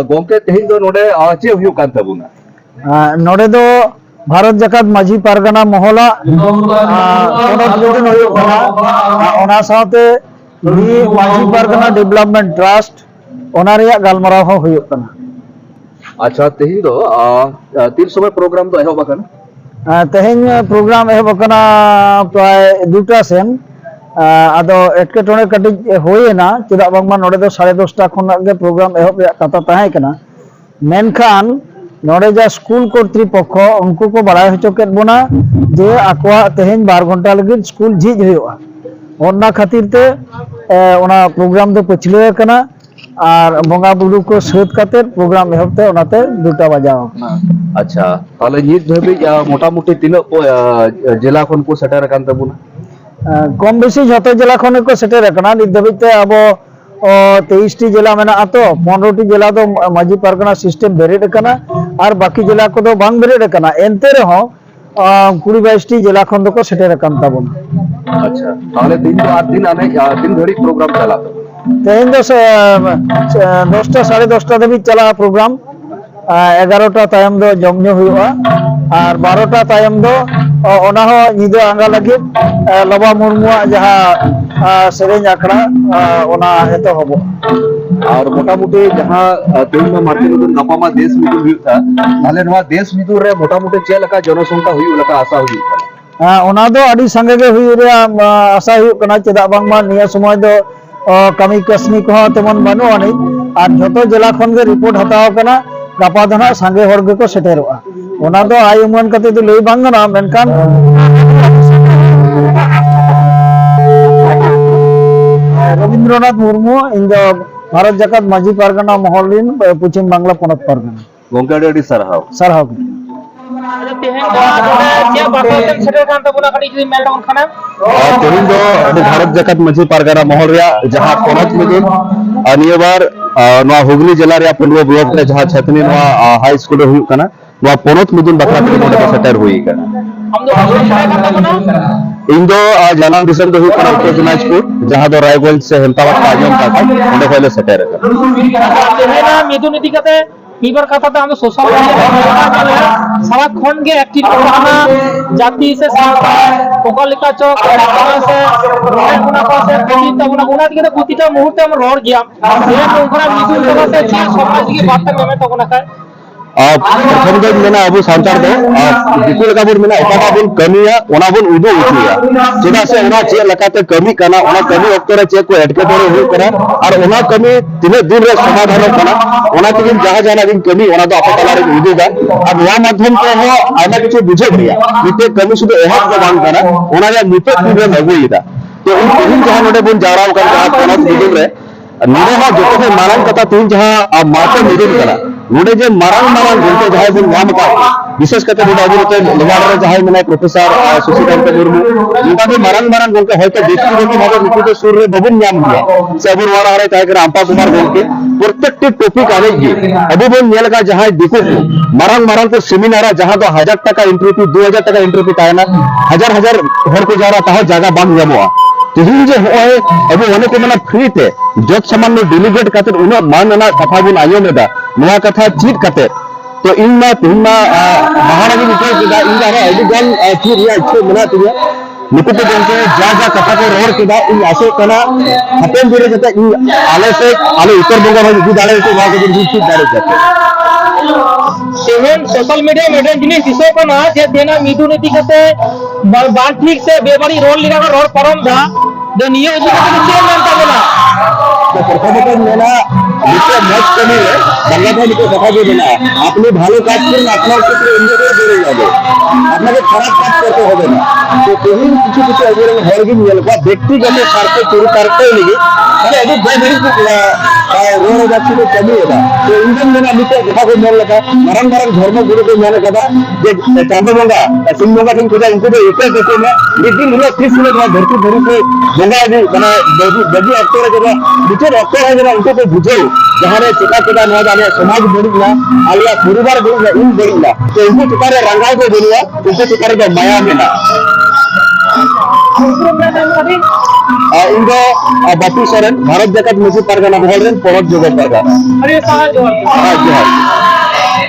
गोंके तेहिन दो नोडे चे हुयुग कान तबुना नोडे दो भारत जाकात माझी पारगना मोहला पोनोत मिदुन हुयुग कना ओना साथे बी माझी पारगना डेवलपमेंट ट्रस्ट ओना रिया गालमराव हो हुयुग कना। अच्छा तेहिन दो तीन समय प्रोग्राम दो एहब कना तेहेन प्रोग्राम एहब कना प्राय 2टा सेन आदो एटकेटोने कटिज होयेना चेदा बांगमा नोडे दो 10:30 खना गे प्रोग्राम एहब रे कथा ताहे कना मेनखान नोडे जा स्कूल कर्तृपक्ष उनको को बड़ाय हचो केद बोना जे आकवा तेहेन 12 घंटा लगी स्कूल झिज हुयुआ ओना खातिर ते ओना प्रोग्राम दो पछले कना और बंगा बुरु को सेट काते प्रोग्राम एहबते ओनाते 2टा बजाव कना। अच्छा ताले नित धबी मोटा मोटी तीन जिला खन को सेटर कान तबुना कम बेसी जतो जिला खन को सेटर कना नित धबिते अब 23 टी जिला मेना तो 15 टी जिला दो माझी पारगना सिस्टम बेरेड कना और बाकी जिला को दो बांग बेरेड कना एनते रहो 20-22 टी जिला खन दो को सेटर कन तबुना। अच्छा ताले दिन दो आठ दिन आने दिन घड़ी प्रोग्राम चला तेहेन दो 10टा 10:30 धबी चला प्रोग्राम 11टा तायम दो जमने हुआ और 12टा तायम दो ओना हो निदो आंगा लगे लबा मुर्मुआ जहां सेरेंज आखड़ा ओना एतो हबो और मोटा मोटी जहां तेल में मार्केट में गपामा देश मिदुर हुयुता ताले नवा देश मिदुर रे मोटा मोटी चे लका जनसंख्या हुयु लका आशा हुयुता ओना दो अडी संगे गे हुयु रे आशा हुयु कना चेदा बांगमा निया समय दो कमी कसमी को तेमन बानु आनी और जतो जिला खन गे रिपोर्ट हताव कना गपा दना संगे हर गे को सेटेरोआ ओना दो आय उमन कते दो लई बांगना मेनकान रविंद्रनाथ मुर्मू इन दो भारत जाकात माझी पारगना मोहलिन पश्चिम बांग्ला पोनत पारगना गोंके अडी सरहाव तेहिन दो भारत जाकात माझी पारगना मोहल रिया जहां पोनत मिदुन निया बार नवा हुगली जिला रिया पुलवा ब्लॉक रे जहां छतनी नवा हाई स्कूल रे हुयुग कना नवा पोनत मिदुन बकरा के नोडे को सेटर हुई कना इन दो जानन दिसम दो हुयुग कना उत्तर दिनाजपुर जहां दो रायगंज से हेमताबाद का आजम का ओंडे कोले सेटर तेहेना मिदुन इदी कते मीबर कथा तो हम सोशल मीडिया सारा खन के एक्टिव करना जाति से कोकलिका चौक से गुना को से पतिता गुना दिके प्रतिटा मुहूर्ते हम रोड गया ये कोकरा मिदुन कथा से चे समाज की बात में तो गुना का प्रथम दो मेना अबु सांतार दो दिकुल का बुन मेना एका बुन कमिया ओना बुन उदो उठिया चेदा से ओना चे लकाते कमी कना ओना कमी वक्त रे चे को एटके तोरे हुई करा और ओना कमी तिने दिन रे समाधान कना ओना तिन जहां जहां दिन कमी ओना दो अपतला रे उदोगा अब या माध्यम ते हो आना किछु बुझे गया निते कमी सुदो एहा को बांग कना ओना या निते दिन रे लगुइदा तो इन जहां नोडे बुन जाराव कर जहां कोना दिन रे नोडे हा जतो से मारन कथा तीन जहां माते मिदिन करा नोडे जे मारन गंटे जहां बुन नाम का विशेष करते नोडे अबु ते लगाड़ रे जहां मेना प्रोफेसर सुशीकांत मुर्मू उनका भी मारन गंटे होयते देखि देखि भाबे निकुते सुर रे बबुन नाम गया से अबु वाला रे ताके रामपा कुमार गंटे प्रत्येक टॉपिक आने गे अबु बुन नेल का जहां दिको मारन को सेमिनार जहां दो 1000 टाका एंट्री फी 2000 टाका एंट्री फी तायना हजार हर को जारा ता जगह बांग जामोआ तेहिन जे होय अबु ओने को मना फ्री ते जज सामान्य डेलीगेट खातिर उना मानना कथा बुन आयोमेदा नया कथा चीट खातिर तो इनना तुमना महारानी निकल केदा इनदा रे अबु गन थी रिया इच्छे मना तिया निकुते गंटे जा कथा को रोड केदा इन आसे कना हतेन दिरे जते इन आले से आले उत्तर बंगा भाई दु दाले तो वा के दिन चीट दाले जाते तेहेन सोशल मीडिया मेडन जिनिस दिसो कना जे देना मिदुन इदी कते बान ठीक से बेबारी रोड लिगा रोड परम दा जो निये उदी कते चे मानता बोला तो प्रथम मेना निते मैच कमी है বাংলাদেশ নিতে কথা দিবে না আপনি ভালো কাজ করুন আপনার ক্ষেত্রে উন্নতি বেড়ে যাবে আপনাকে খারাপ কাজ করতে হবে না তো তেমন কিছু কিছু অবরণ হরগিন বা ব্যক্তিগত স্বার্থে চুরি করতে লাগে মানে এটি বেড়ে रोड जाती तो कमी होगा तो इंजन में निते देखा को मन लगा मरन धर्म गुरु को मैंने कहा जे चांदबंगा सिंहबंगा दिन पूजा इनको तो एक देते में एक दिन हुआ 30 मिनट बाद धरती धरी पे गंगा जी माने बजी एक्टर जगह नीचे एक्टर है जरा उनको तो बुझे जहां रे चिका न जाने समाज बढ़िला आलिया परिवार बढ़िला इन बढ़िला तो इनको चिकारे रंगाई को बढ़िया इनको चिकारे का माया में ना इन दो बापी सोरेन भारत जाकत मुझे पारगाना बहल रेन पोरक जोग पारगाना अरे सारा जोर जोहार